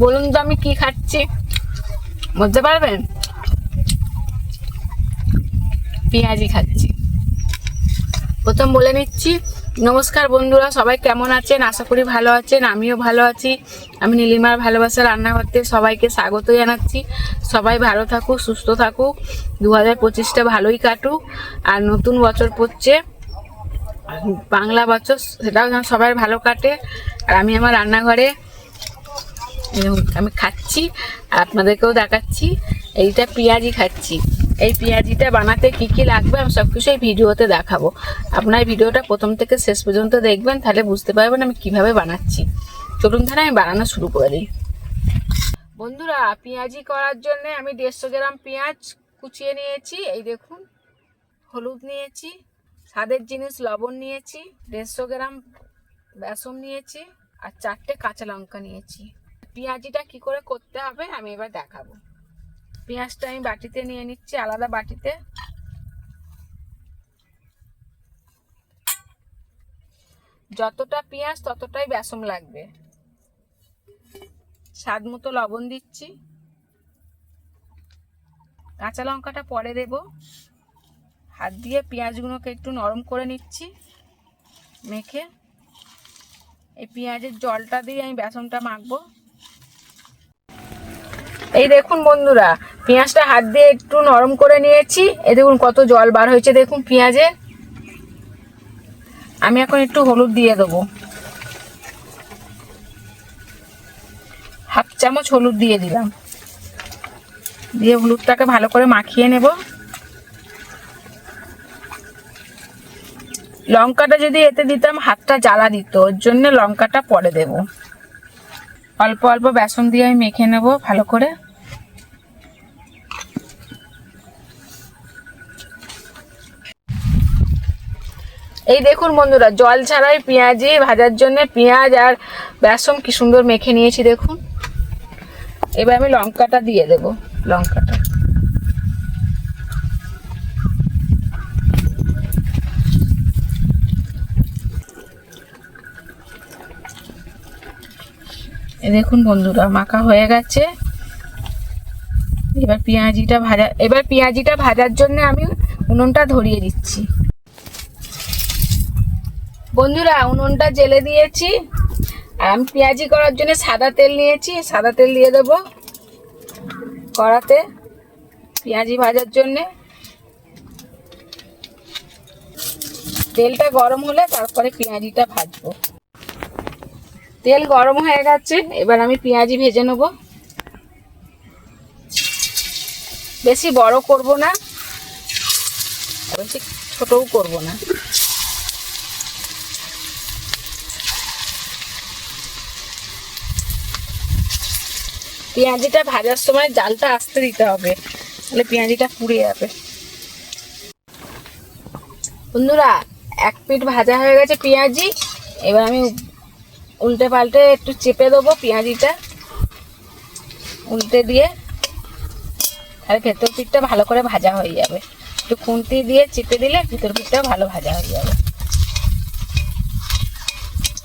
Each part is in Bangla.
বলুন তো আমি কি খাচ্ছি, বুঝতে পারবেন? পেঁয়াজি খাচ্ছি। প্রথম বলে নিচ্ছি, নমস্কার বন্ধুরা, সবাই কেমন আছেন? আশা করি ভালো আছেন, আমিও ভালো আছি। আমি নীলিমার ভালোবাসা রান্নাঘরতে সবাইকে স্বাগত জানাচ্ছি। সবাই ভালো থাকুক, সুস্থ থাকুক, 2025টা ভালোই কাটুক। আর নতুন বছর পড়ছে, বাংলা বছর, সেটাও যেন সবাই ভালো কাটে। আর আমি আমার রান্নাঘরে আমি খাচ্ছি আর আপনাদেরকেও দেখাচ্ছি। এইটা পেঁয়াজি খাচ্ছি। এই পেঁয়াজিটা বানাতে কি কি লাগবে আমি সব কিছু এই ভিডিওতে দেখাবো। আপনার ভিডিওটা প্রথম থেকে শেষ পর্যন্ত দেখবেন, তাহলে বুঝতে পারবেন আমি কিভাবে বানাচ্ছি। চলুন তাহলে আমি বানানো শুরু করে দিই। বন্ধুরা, পেঁয়াজি করার জন্য আমি 150 গ্রাম পেঁয়াজ কুচিয়ে নিয়েছি। এই দেখুন, হলুদ নিয়েছি, স্বাদের জিনিস লবণ নিয়েছি, 150 গ্রাম বেসন নিয়েছি, আর 4টে কাঁচা লঙ্কা নিয়েছি। পেঁয়াজিটা কি করে করতে হবে আমি এবার দেখাবো। পেঁয়াজটা আমি বাটিতে নিয়ে নিচ্ছি, আলাদা বাটিতে। যতটা পেঁয়াজ ততটাই বেসন লাগবে। স্বাদ মতো লবণ দিচ্ছি, কাঁচা লঙ্কাটা পরে দেব। হাত দিয়ে পেঁয়াজগুলোকে একটু নরম করে নিচ্ছি মেখে। এই পেঁয়াজের জলটা দিয়ে আমি বেসনটা মাখবো। এই দেখুন বন্ধুরা, পেঁয়াজটা হাত দিয়ে একটু নরম করে নিয়েছি। এই দেখুন কত জল বার হয়েছে দেখুন পেঁয়াজে। আমি এখন একটু হলুদ দিয়ে দেবো, হাফ চামচ হলুদ দিয়ে দিলাম। দিয়ে হলুদটাকে ভালো করে মাখিয়ে নেব। লঙ্কাটা যদি এতে দিতাম হাতটা জ্বালা দিত, ওর জন্য লঙ্কাটা পরে দেব। অল্প অল্প বেসন দিয়ে আমি মেখে নেব ভালো করে। এই দেখুন বন্ধুরা, জল ছাড়াই পেঁয়াজি ভাজার জন্য পেঁয়াজ আর বেসন কি সুন্দর মেখে নিয়েছি দেখুন। এবার আমি লঙ্কাটা দিয়ে দেব। লঙ্কাটা এই দেখুন বন্ধুরা, মাখা হয়ে গেছে। এবার পেঁয়াজিটা ভাজার জন্য আমি উনুনটা ধরিয়ে দিচ্ছি। বন্ধুরা, উনুনটা জ্বেলে দিয়েছি। আর আমি পেঁয়াজি করার জন্য সাদা তেল নিয়েছি, সাদা তেল দিয়ে দেবো কড়াতে পেঁয়াজি ভাজার জন্যে। তেলটা গরম হলে তারপরে পেঁয়াজিটা ভাজবো। তেল গরম হয়ে গেছে, এবার আমি পেঁয়াজি ভেজে নেব। বেশি বড় করব না, বেশি ছোটও করব না। পেঁয়াজিটা ভাজার সময় জালটা আস্তে দিতে হবে, তাহলে পেঁয়াজিটা পুড়ে যাবে। বন্ধুরা, এক পিঠ ভাজা হয়ে গেছে পেঁয়াজি। এবার আমি উল্টে পাল্টে একটু চেপে দেবো পেঁয়াজিটা, উল্টে দিয়ে, আর ভেতর পিঠটা ভালো করে ভাজা হয়ে যাবে। একটু খুন্তি দিয়ে চেপে দিলে ভেতর পিঠটাও ভালো ভাজা হয়ে যাবে।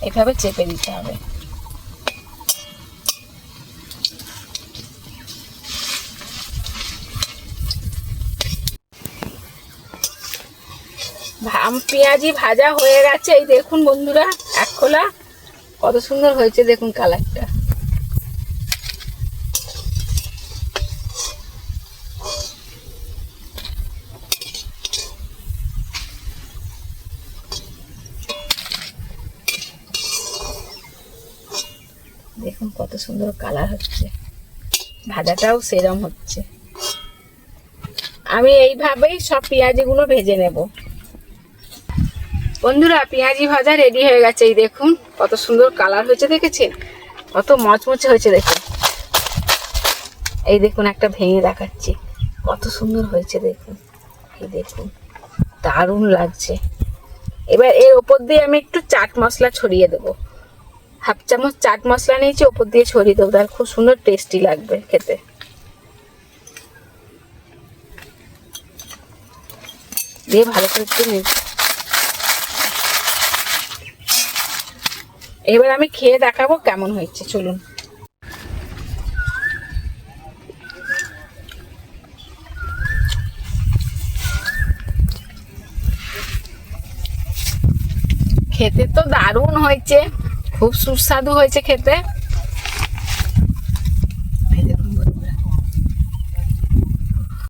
এইভাবে চেপে দিতে হবে। পেঁয়াজি ভাজা হয়ে গেছে। এই দেখুন বন্ধুরা, এক খোলা কত সুন্দর হয়েছে দেখুন কালারটা। দেখুন কত সুন্দর কালার হচ্ছে, ভাজাটাও সেরম হচ্ছে। আমি এইভাবেই সব পেঁয়াজিগুলো ভেজে নেব। বন্ধুরা, পেঁয়াজি ভাজা রেডি হয়ে গেছে। এই দেখুন কত সুন্দর কালার হয়েছে, দেখেছেন? কত মচমচে হয়েছে দেখুন। এই দেখুন, একটা ভেঙে দেখাচ্ছি, কত সুন্দর হয়েছে দেখুন। এই দেখুন, দারুণ লাগছে। এবার এর ওপর দিয়ে আমি একটু চাট মশলা ছড়িয়ে দেবো। হাফ চামচ চাট মশলা নিয়েছি, ওপর দিয়ে ছড়িয়ে দেবো, তাহলে খুব সুন্দর টেস্টি লাগবে খেতে। দিয়ে ভালো করে একটু এবার আমি খেয়ে দেখাবো কেমন হয়েছে। চলুন। খেতে তো দারুণ হয়েছে, খুব সুস্বাদু হয়েছে খেতে।